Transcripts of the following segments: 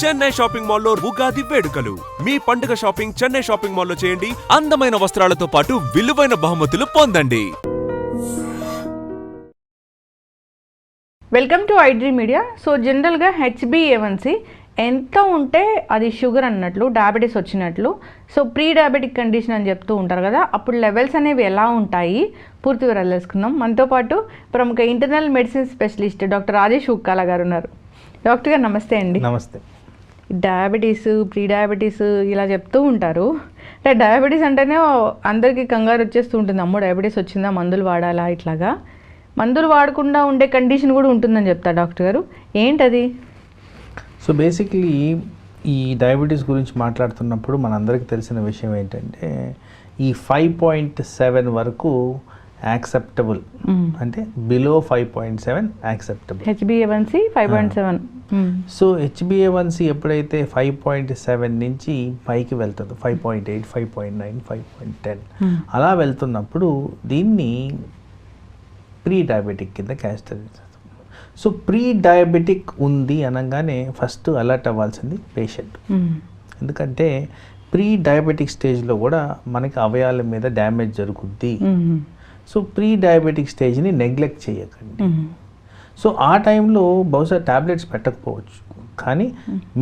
Chennai shopping మాల్లో ఉగాది వేడుకలు. మీ పండుగ షాపింగ్ చెన్నై షాపింగ్ మాల్లో చేయండి. అందమైన వస్త్రాలతో పాటు విలువైన బహుమతులు పొందండి. Welcome to iDream media. So జనరల్గా HbA1c ఎంత ఉంటే అది షుగర్ అన్నట్లు, డయాబెటీస్ వచ్చినట్లు. సో ప్రీ డయాబెటిక్ కండిషన్ అని చెప్తూ ఉంటారు కదా, అప్పుడు లెవెల్స్ అనేవి ఎలా ఉంటాయి పూర్తి వివరాలు తెలుసుకుందాం. మనతో పాటు ప్రముఖ internal medicine specialist doctor Rajesh Ukkala గారు ఉన్నారు. డాక్టర్ గారు నమస్తే అండి. నమస్తే. డయాబెటీస్, ప్రీ డయాబెటీస్ ఇలా చెప్తూ ఉంటారు. అంటే డయాబెటీస్ అంటేనే అందరికీ కంగారు వచ్చేస్తూ ఉంటుంది, అమ్మో డయాబెటీస్ వచ్చిందా, మందులు వాడాలా, ఇట్లాగా. మందులు వాడకుండా ఉండే కండిషన్ కూడా ఉంటుందని చెప్తారు డాక్టర్ గారు, ఏంటది? సో బేసిక్లీ ఈ డయాబెటీస్ గురించి మాట్లాడుతున్నప్పుడు మనందరికీ తెలిసిన విషయం ఏంటంటే ఈ 5.7 వరకు యాక్సెప్టబుల్, అంటే below 5.7 acceptable. HbA1c 5.7. So HbA1c ఎప్పుడైతే 5.7 నుంచి పైకి వెళ్తుందో 5.8, 5.9, 5.10 అలా వెళ్తున్నప్పుడు దీన్ని ప్రీ డయాబెటిక్ కింద క్యాస్టరైజ్. సో ప్రీ డయాబెటిక్ ఉంది అనగానే ఫస్ట్ అలర్ట్ అవ్వాల్సింది పేషెంట్. ఎందుకంటే ప్రీ డయాబెటిక్ స్టేజ్లో కూడా మనకి అవయవాల మీద డ్యామేజ్ జరుగుద్ది. సో ప్రీ డయాబెటిక్ స్టేజ్ని నెగ్లెక్ట్ చేయకండి. సో ఆ టైంలో బహుశా ట్యాబ్లెట్స్ పెట్టకపోవచ్చు, కానీ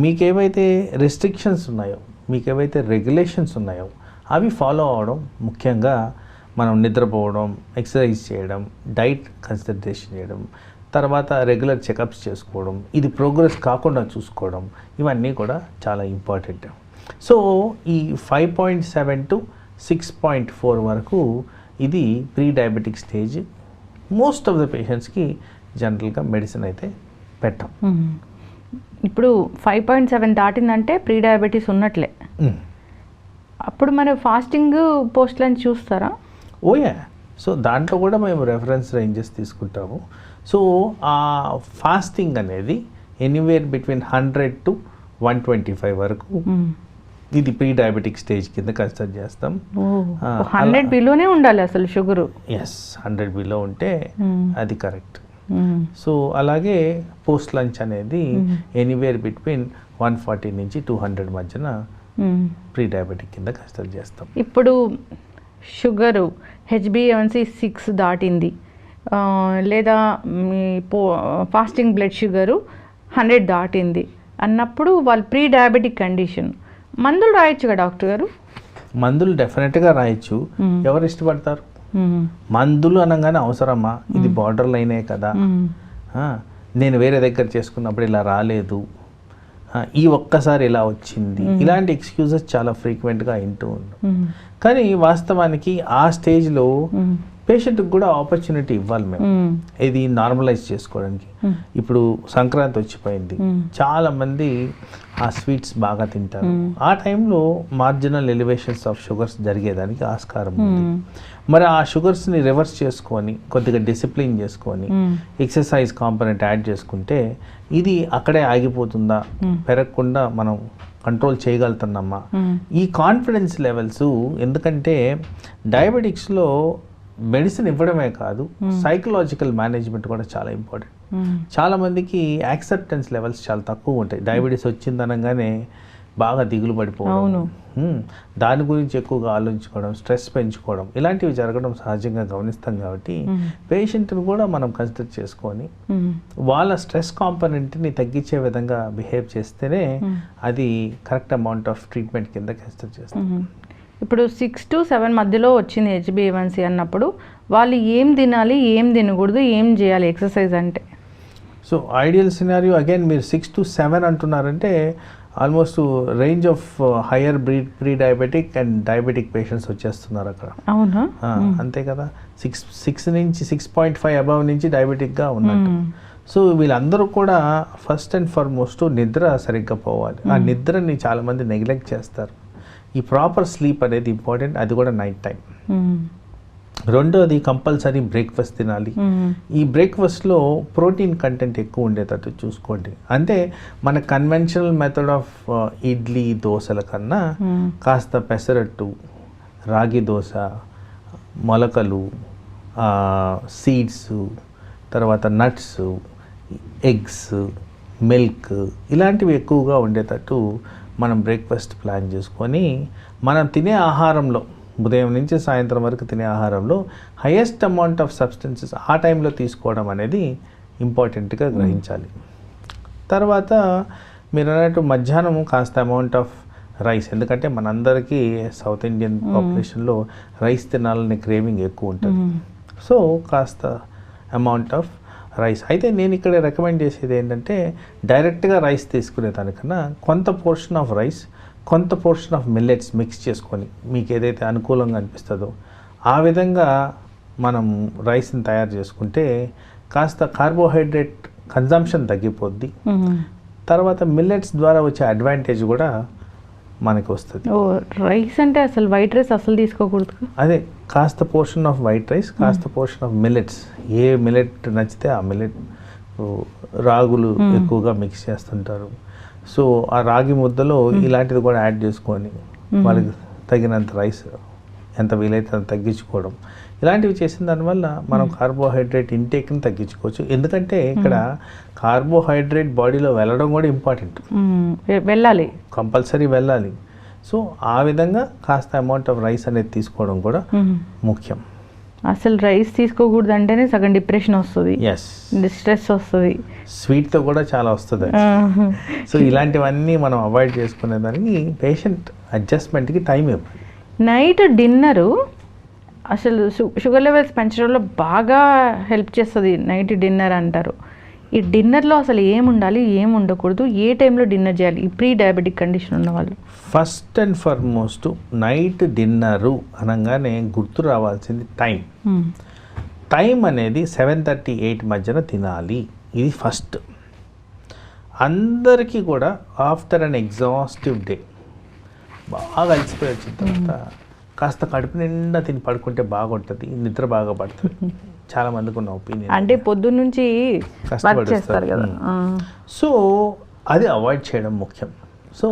మీకేవైతే రెస్ట్రిక్షన్స్ ఉన్నాయో, మీకేవైతే రెగ్యులేషన్స్ ఉన్నాయో అవి ఫాలో అవడం, ముఖ్యంగా మనం నిద్రపోవడం, ఎక్సర్సైజ్ చేయడం, డైట్ కన్సిడరేషన్ చేయడం, తర్వాత రెగ్యులర్ చెకప్స్ చేసుకోవడం, ఇది ప్రోగ్రెస్ కాకుండా చూసుకోవడం, ఇవన్నీ కూడా చాలా ఇంపార్టెంట్. సో ఈ 5.7 to 6.4 వరకు ఇది pre diabetic stage. Most of the పేషెంట్స్కి జనరల్గా మెడిసిన్ అయితే పెట్టాం. ఇప్పుడు 5.7 దాటిందంటే ప్రీ డయాబెటీస్ ఉన్నట్లే. అప్పుడు మరి ఫాస్టింగ్ పోస్ట్ లంచ్ చూస్తారా? ఓయా. సో దాంట్లో కూడా మేము రెఫరెన్స్ రేంజెస్ తీసుకుంటాము. సో ఆ ఫాస్టింగ్ అనేది ఎనీవేర్ బిట్వీన్ 100 to 125 వరకు ఇది ప్రీ డయాబెటిక్ స్టేజ్ కింద కన్సిడర్ చేస్తాం. 100 బిలోనే ఉండాలి అసలు షుగరు. ఎస్, 100 బిలో ఉంటే అది కరెక్ట్. సో అలాగే పోస్ట్ లంచ్ అనేది ఎనీవేర్ బిట్వీన్ 140 నుంచి 200 మధ్యన ప్రీ డయాబెటిక్ కింద కన్సిడర్ చేస్తాం. ఇప్పుడు షుగరు HbA1c 6 దాటింది, లేదా మీ ఫాస్టింగ్ బ్లడ్ షుగరు 100 దాటింది అన్నప్పుడు వాళ్ళు ప్రీ డయాబెటిక్ కండిషన్, మందులు రాయొచ్చు కదా డాక్టర్ గారు? మందులు డెఫినెట్గా రాయొచ్చు. ఎవరు ఇష్టపడతారు? మందులు అనగానే అవసరమా, ఇది బార్డర్ లైనే కదా, నేను వేరే దగ్గర చేసుకున్నప్పుడు ఇలా రాలేదు, ఈ ఒక్కసారి ఇలా వచ్చింది, ఇలాంటి ఎక్స్క్యూజెస్ చాలా ఫ్రీక్వెంట్గా వింటూ ఉన్నాం. కానీ వాస్తవానికి ఆ స్టేజ్లో పేషెంట్కి కూడా ఆపర్చునిటీ ఇవ్వాలి మేము, ఇది నార్మలైజ్ చేసుకోవడానికి. ఇప్పుడు సంక్రాంతి వచ్చిపోయింది, చాలామంది ఆ స్వీట్స్ బాగా తింటారు. ఆ టైంలో మార్జినల్ ఎలివేషన్స్ ఆఫ్ షుగర్స్ జరిగేదానికి ఆస్కారం ఉంది. మరి ఆ షుగర్స్ని రివర్స్ చేసుకొని, కొద్దిగా డిసిప్లిన్ చేసుకొని, ఎక్సర్సైజ్ కాంపనెంట్ యాడ్ చేసుకుంటే ఇది అక్కడే ఆగిపోతుందా, పెరగకుండా మనం కంట్రోల్ చేయగలుగుతున్నామా, ఈ కాన్ఫిడెన్స్ లెవెల్స్. ఎందుకంటే డయాబెటిక్స్లో మెడిసిన్ ఇవ్వడమే కాదు, సైకలాజికల్ మేనేజ్మెంట్ కూడా చాలా ఇంపార్టెంట్. చాలామందికి యాక్సెప్టెన్స్ లెవెల్స్ చాలా తక్కువ ఉంటాయి. డయాబెటీస్ వచ్చిందనగానే బాగా దిగులు పడిపోవడం, దాని గురించి ఎక్కువగా ఆలోచించుకోవడం, స్ట్రెస్ పెంచుకోవడం, ఇలాంటివి జరగడం సహజంగా గమనిస్తాం. కాబట్టి పేషెంట్ని కూడా మనం కన్సిడర్ చేసుకొని వాళ్ళ స్ట్రెస్ కాంపనెంట్ని తగ్గించే విధంగా బిహేవ్ చేస్తేనే అది కరెక్ట్ అమౌంట్ ఆఫ్ ట్రీట్మెంట్ కింద కన్సిడర్ చేస్తాం. ఇప్పుడు 6 to 7 మధ్యలో వచ్చింది HbA1c అన్నప్పుడు వాళ్ళు ఏం తినాలి, ఏం తినకూడదు, ఏం చేయాలి ఎక్సర్సైజ్ అంటే? సో ఐడియల్ సినారియో అగైన్ మీరు 6 to 7 అంటున్నారంటే almost range of higher pre diabetic and diabetic patients వచ్చేస్తున్నారు అక్కడ. అవునా? అంతే కదా, 6 నుంచి 6.5 అబవ్ నుంచి డయాబెటిక్గా ఉన్నట్టు. సో వీళ్ళందరూ కూడా ఫస్ట్ అండ్ ఫార్మోస్ట్ నిద్ర సరిగ్గా పోవాలి. ఆ నిద్రని చాలామంది నెగ్లెక్ట్ చేస్తారు. ఈ ప్రాపర్ స్లీప్ అనేది ఇంపార్టెంట్, అది కూడా నైట్ టైం. రెండోది కంపల్సరీ బ్రేక్ఫాస్ట్ తినాలి. ఈ బ్రేక్ఫాస్ట్లో ప్రోటీన్ కంటెంట్ ఎక్కువ ఉండేటట్టు చూసుకోండి. అంటే మన కన్వెన్షనల్ మెథడ్ ఆఫ్ ఇడ్లీ దోశల కన్నా కాస్త పెసరట్టు, రాగి దోశ, మొలకలు, సీడ్స్, తర్వాత నట్స్, ఎగ్స్, మిల్క్ ఇలాంటివి ఎక్కువగా ఉండేటట్టు మనం బ్రేక్ఫాస్ట్ ప్లాన్ చేసుకొని మనం తినే ఆహారంలో ఉదయం నుంచి సాయంత్రం వరకు తినే ఆహారంలో హైయెస్ట్ అమౌంట్ ఆఫ్ సబ్స్టెన్సెస్ ఆ టైంలో తీసుకోవడం అనేది ఇంపార్టెంట్గా గ్రహించాలి. తర్వాత మీరు అన్నట్టు మధ్యాహ్నం కాస్త అమౌంట్ ఆఫ్ రైస్, ఎందుకంటే మనందరికీ సౌత్ ఇండియన్ పాపులేషన్లో రైస్ తినాలని క్రేవింగ్ ఎక్కువ ఉంటుంది. సో కాస్త అమౌంట్ ఆఫ్ రైస్. అయితే నేను ఇక్కడ రికమెండ్ చేసేది ఏంటంటే డైరెక్ట్గా రైస్ తీసుకునే దానికన్నా కొంత పోర్షన్ ఆఫ్ రైస్, కొంత పోర్షన్ ఆఫ్ మిల్లెట్స్ మిక్స్ చేసుకొని మీకు ఏదైతే అనుకూలంగా అనిపిస్తుందో ఆ విధంగా మనం రైస్ని తయారు చేసుకుంటే కాస్త కార్బోహైడ్రేట్ కన్జంప్షన్ తగ్గిపోద్ది. తర్వాత మిల్లెట్స్ ద్వారా వచ్చే అడ్వాంటేజ్ కూడా మనకి వస్తుంది. రైస్ అంటే అసలు వైట్ రైస్ అసలు తీసుకోకూడదు. అదే కాస్త పోర్షన్ ఆఫ్ వైట్ రైస్, కాస్త portion of millets, A millet నచ్చితే ఆ మిల్లెట్. రాగులు ఎక్కువగా మిక్స్ చేస్తుంటారు. సో ఆ రాగి ముద్దలో ఇలాంటిది కూడా యాడ్ చేసుకొని వాళ్ళకి తగినంత రైస్ ఎంత వీలైతే అంత తగ్గించుకోవడం, ఇలాంటివి చేసిన దానివల్ల మనం కార్బోహైడ్రేట్ ఇంటేక్ని తగ్గించుకోవచ్చు. ఎందుకంటే ఇక్కడ కార్బోహైడ్రేట్ బాడీలో వెళ్ళడం కూడా ఇంపార్టెంట్, వెళ్ళాలి, కంపల్సరీ వెళ్ళాలి. సో ఆ విధంగా కాస్త అమౌంట్ ఆఫ్ రైస్ అనేది తీసుకోవడం కూడా ముఖ్యం. అసలు రైస్ తీసుకోకూడదు అంటేనే సగం డిప్రెషన్ వస్తుంది, స్ట్రెస్ వస్తుంది, స్వీట్తో కూడా చాలా వస్తుంది. సో ఇలాంటివన్నీ మనం అవాయిడ్ చేసుకునేదానికి పేషెంట్ అడ్జస్ట్మెంట్కి టైం ఇవ్వాలి. నైట్ డిన్నరు అసలు షుగర్ లెవెల్స్ పెంచడంలో బాగా హెల్ప్ చేస్తుంది నైట్ డిన్నర్ అంటారు. ఈ డిన్నర్లో అసలు ఏం ఉండాలి, ఏం ఉండకూడదు, ఏ టైంలో డిన్నర్ చేయాలి ఈ ప్రీ డయాబెటిక్ కండిషన్ ఉన్న వాళ్ళు? First and foremost night dinner అనగానే గుర్తు రావాల్సింది టైం. టైం అనేది 7:30, 8 మధ్యన తినాలి. ఇది ఫస్ట్. అందరికీ కూడా ఆఫ్టర్ అన్ ఎగ్జాస్టివ్ డే బాగా అలసిపోయి వచ్చిన తర్వాత కాస్త కడుపు నిండా తిని పడుకుంటే బాగుంటుంది, నిద్ర బాగా పడుతుంది. చాలా మందికి ఉన్న ఒపీనియన్. అంటే పొద్దున్న నుంచి కష్టపడేస్తారు కదా. సో అది అవాయిడ్ చేయడం ముఖ్యం. So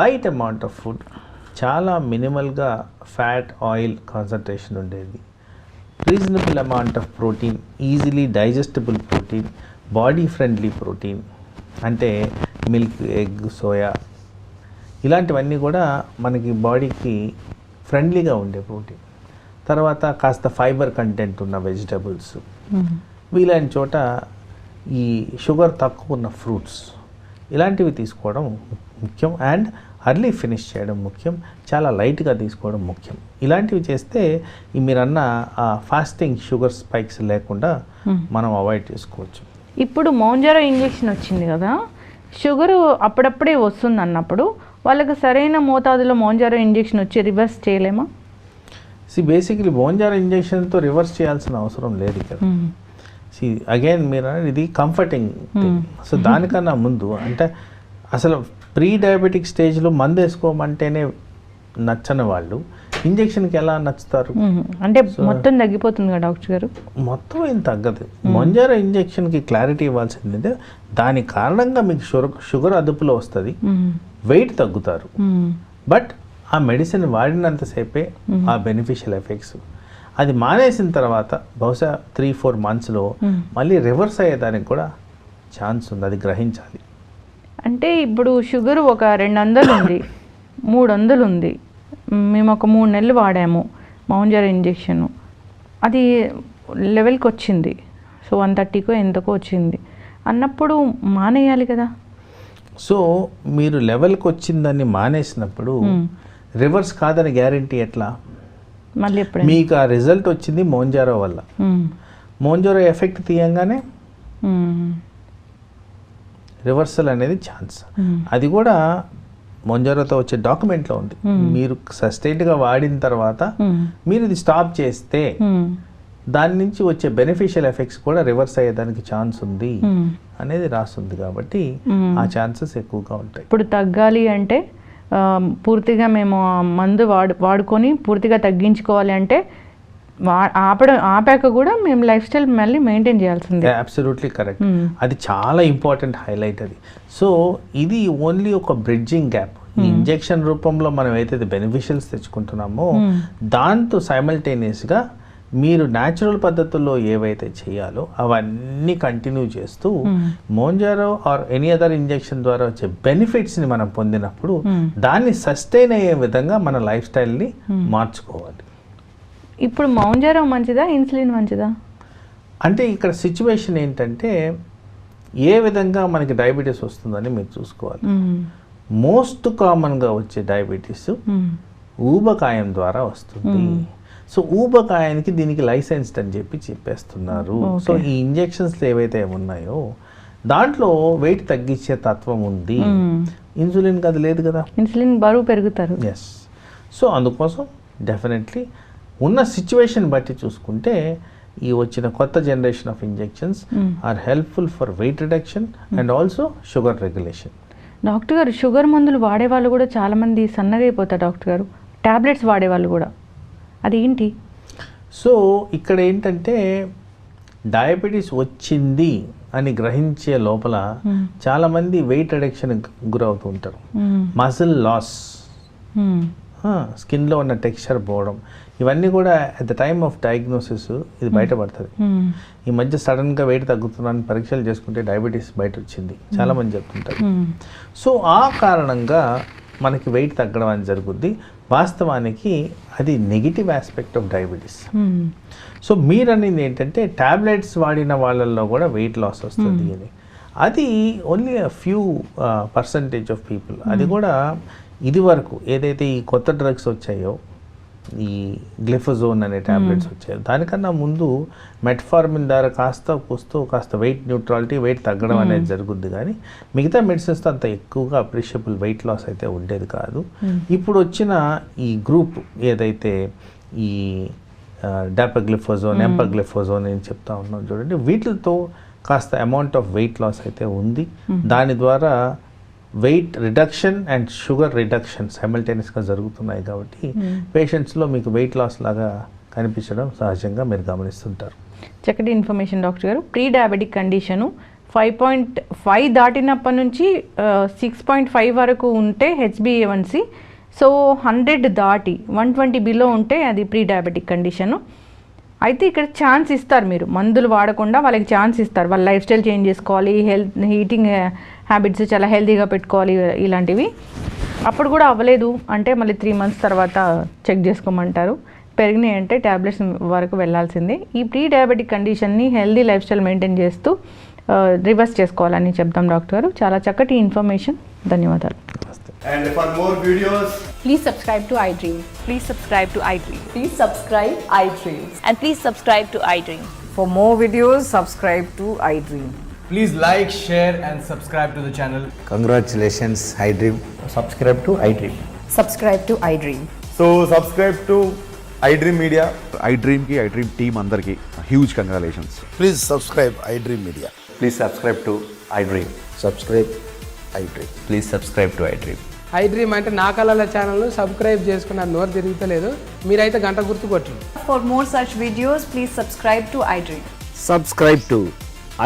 light amount of food, చాలా మినిమల్గా ఫ్యాట్, ఆయిల్ కాన్సన్ట్రేషన్ ఉండేది, reasonable amount of protein, easily digestible protein, body friendly protein అంటే మిల్క్, ఎగ్, సోయా ఇలాంటివన్నీ కూడా మనకి బాడీకి ఫ్రెండ్లీగా ఉండే ప్రోటీన్. తర్వాత కాస్త ఫైబర్ కంటెంట్ ఉన్న వెజిటబుల్స్, వీలైన చోట ఈ షుగర్ తక్కువ ఉన్న ఫ్రూట్స్ ఇలాంటివి తీసుకోవడం ముఖ్యం. అండ్ అర్లీ ఫినిష్ చేయడం ముఖ్యం, చాలా లైట్గా తీసుకోవడం ముఖ్యం. ఇలాంటివి చేస్తే మీరన్న ఆ ఫాస్టింగ్ షుగర్ స్పైక్స్ లేకుండా మనం అవాయిడ్ చేసుకోవచ్చు. ఇప్పుడు మౌంజారో ఇంజెక్షన్ వచ్చింది కదా, షుగరు అప్పుడప్పుడే వస్తుంది అన్నప్పుడు వాళ్ళకి సరైన మోతాదులో మౌంజారో ఇంజెక్షన్ వచ్చి రివర్స్ చేయలేమా? బేసిక్లీ మౌంజారో ఇంజెక్షన్తో రివర్స్ చేయాల్సిన అవసరం లేదు ఇక్కడ. అగైన్ మీరు ఇది కంఫర్టింగ్ థింగ్. సో దానికన్నా ముందు అంటే అసలు ప్రీ డయాబెటిక్ స్టేజ్లో మందు వేసుకోమంటేనే నచ్చని వాళ్ళు ఇంజెక్షన్కి ఎలా నచ్చుతారు? అంటే మొత్తం తగ్గిపోతుంది కదా డాక్టర్ గారు? మొత్తం ఏం తగ్గదు. మౌంజారో ఇంజెక్షన్కి క్లారిటీ ఇవ్వాల్సింది దాని కారణంగా మీకు షుగర్ అదుపులో వస్తుంది, వెయిట్ తగ్గుతారు. బట్ ఆ మెడిసిన్ వాడినంతసేపే ఆ బెనిఫిషియల్ ఎఫెక్ట్స్. అది మానేసిన తర్వాత బహుశా 3-4 మంత్స్లో మళ్ళీ రివర్స్ అయ్యేదానికి కూడా ఛాన్స్ ఉంది, అది గ్రహించాలి. అంటే ఇప్పుడు షుగర్ ఒక 200 ఉంది, 300 ఉంది, మేము ఒక 3 నెలలు వాడాము మౌంజారో ఇంజెక్షన్, అది లెవెల్కి వచ్చింది, సో 130కో ఎంతకో వచ్చింది అన్నప్పుడు మానేయాలి కదా. సో మీరు లెవెల్కి వచ్చిందని మానేసినప్పుడు రివర్స్ కాదని గ్యారంటీ ఎట్లా? మళ్ళీ ఎప్పుడు మీకు ఆ రిజల్ట్ వచ్చింది మౌంజారో వల్ల, మౌంజారో ఎఫెక్ట్ తీయంగానే రివర్సల్ అనేది ఛాన్స్. అది కూడా మౌంజారోతో వచ్చే డాక్యుమెంట్లో ఉంది. మీరు సస్టైన్డ్గా వాడిన తర్వాత మీరు ఇది స్టాప్ చేస్తే దాని నుంచి వచ్చే బెనిఫిషియల్ ఎఫెక్ట్స్ కూడా రివర్స్ అయ్యేదానికి ఛాన్స్ ఉంది అనేది రాస్తుంది. కాబట్టి ఆ ఛాన్సెస్ ఎక్కువగా ఉంటాయి. ఇప్పుడు తగ్గాలి అంటే పూర్తిగా మేము మందు వాడుకొని పూర్తిగా తగ్గించుకోవాలి అంటే ఆపాక కూడా మేము లైఫ్ స్టైల్ మళ్ళీ మెయింటైన్ చేయాల్సిందే. Absolutely correct. అది చాలా ఇంపార్టెంట్ హైలైట్ అది. సో ఇది ఓన్లీ ఒక బ్రిడ్జింగ్ గ్యాప్. ఇంజెక్షన్ రూపంలో మనం ఏదైతే బెనిఫిషియల్స్ తెచ్చుకుంటున్నామో దాంతో సైమల్టేనియస్గా మీరు న్యాచురల్ పద్ధతుల్లో ఏవైతే చేయాలో అవన్నీ కంటిన్యూ చేస్తూ Mounjaro or any other injection ద్వారా వచ్చే బెనిఫిట్స్ని మనం పొందినప్పుడు దాన్ని సస్టైన్ అయ్యే విధంగా మన లైఫ్ స్టైల్ని మార్చుకోవాలి. ఇప్పుడు మౌంజారో మంచిదా, ఇన్సులిన్ మంచిదా? అంటే ఇక్కడ సిచ్యువేషన్ ఏంటంటే ఏ విధంగా మనకి డయాబెటీస్ వస్తుందని మీరు చూసుకోవాలి. మోస్ట్ కామన్గా వచ్చే డయాబెటీస్ ఊబకాయం ద్వారా వస్తుంది. సో ఊబకాయానికి దీనికి లైసెన్స్డ్ అని చెప్పేస్తున్నారు. సో ఈ ఇంజెక్షన్స్ ఏవైతే ఉన్నాయో దాంట్లో వెయిట్ తగ్గించే తత్వం ఉంది. ఇన్సులిన్ అది లేదు కదా, ఇన్సులిన్ బరువు పెరుగుతారు. ఎస్. సో అందుకోసం డెఫినెట్లీ ఉన్న సిచ్యువేషన్ బట్టి చూసుకుంటే ఈ వచ్చిన కొత్త generation of injections are helpful for weight reduction and also sugar regulation. Doctor గారు, షుగర్ మందులు వాడేవాళ్ళు కూడా చాలామంది సన్నగా అయిపోతారు డాక్టర్ గారు. ట్యాబ్లెట్స్ వాడేవాళ్ళు కూడా, అదేంటి? సో ఇక్కడ ఏంటంటే డయాబెటీస్ వచ్చింది అని గ్రహించే లోపల చాలామంది వెయిట్ రిడక్షన్ గురవుతూ ఉంటారు. మజిల్ లాస్, స్కిన్లో ఉన్న టెక్స్చర్ పోవడం, ఇవన్నీ కూడా at the time of diagnosis ఇది బయటపడుతుంది. ఈ మధ్య సడన్గా వెయిట్ తగ్గుతున్నాను పరీక్షలు చేసుకుంటే డయాబెటీస్ బయట వచ్చింది చాలామంది చెప్తుంటారు. సో ఆ కారణంగా మనకి వెయిట్ తగ్గడం అని జరుగుద్ది. వాస్తవానికి అది negative aspect of diabetes. So మీరు అనేది ఏంటంటే ట్యాబ్లెట్స్ వాడిన వాళ్ళల్లో కూడా వెయిట్ లాస్ వస్తుంది అని, అది only few percentage of people. అది కూడా ఇది వరకు ఏదైతే ఈ కొత్త డ్రగ్స్ వచ్చాయో, ఈ గ్లిఫోజోన్ అనే ట్యాబ్లెట్స్ వచ్చాయో, దానికన్నా ముందు మెట్ఫార్మిన్ ద్వారా కాస్త వెయిట్ న్యూట్రాలిటీ, వెయిట్ తగ్గడం అనేది జరుగుద్ది. కానీ మిగతా మెడిసిన్స్తో అంత ఎక్కువగా అప్రిషియబుల్ వెయిట్ లాస్ అయితే ఉండేది కాదు. ఇప్పుడు వచ్చిన ఈ గ్రూప్ ఏదైతే ఈ డాపాగ్లిఫోజోన్, ఎంపాగ్లిఫోజోన్ అని చెప్తా ఉన్నాం చూడండి, వీటితో కాస్త అమౌంట్ ఆఫ్ వెయిట్ లాస్ అయితే ఉంది. దాని ద్వారా weight reduction and sugar reduction సైమల్టేనియస్గా జరుగుతున్నాయి. కాబట్టి పేషెంట్స్లో మీకు వెయిట్ లాస్ లాగా కనిపించడం సహజంగా మీరు గమనిస్తుంటారు. చక్కటి ఇన్ఫర్మేషన్ డాక్టర్ గారు. ప్రీ డయాబెటిక్ కండిషను 5.5 దాటినప్పటి నుంచి 6.5 వరకు ఉంటే HbA1c, సో 100 దాటి 120 బిలో ఉంటే అది ప్రీ డయాబెటిక్ కండిషను. అయితే ఇక్కడ ఛాన్స్ ఇస్తారు, మీరు మందులు వాడకుండా వాళ్ళకి ఛాన్స్ ఇస్తారు. వాళ్ళ లైఫ్ స్టైల్ చేంజ్ చేసుకోవాలి, ఈటింగ్ హ్యాబిట్స్ చాలా హెల్తీగా పెట్టుకోవాలి, ఇలాంటివి. అప్పుడు కూడా అవ్వలేదు అంటే మళ్ళీ 3 months తర్వాత చెక్ చేసుకోమంటారు. పెరిగినాయి అంటే ట్యాబ్లెట్స్ వరకు వెళ్ళాల్సిందే. ఈ ప్రీ డయాబెటిక్ కండిషన్ని హెల్తీ లైఫ్ స్టైల్ మెయింటైన్ చేస్తూ రివర్స్ చేసుకోవాలని చెప్తాం డాక్టర్ గారు. చాలా చక్కటి ఇన్ఫర్మేషన్, ధన్యవాదాలు. And for more videos, Please subscribe to iDream. Please subscribe to iDream. Please subscribe iDream. And please subscribe to iDream. For more videos, subscribe to iDream. please like, share and subscribe to the channel. Congratulations, iDream. Subscribe to iDream. Subscribe to iDream. So subscribe to iDream Media. iDream की iDream team अंदर की huge congratulations. Please subscribe iDream Media. Please subscribe to iDream. Subscribe iDream. Please subscribe to iDream. iDream అంటే నా కళల ఛానల్ను subscribe చేసుకున్న నోరు తిరుగుతలేదు, మీరైతే గంట గుర్తు కొట్టండి. For more such videos, please subscribe to iDream. Subscribe to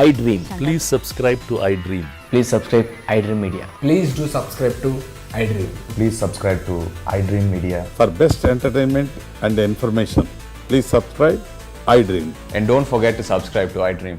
iDream. Please subscribe to iDream. Please subscribe iDream Media. Please do subscribe to iDream. Please subscribe to iDream Media. For best entertainment and information, please subscribe iDream. And don't forget to subscribe to iDream.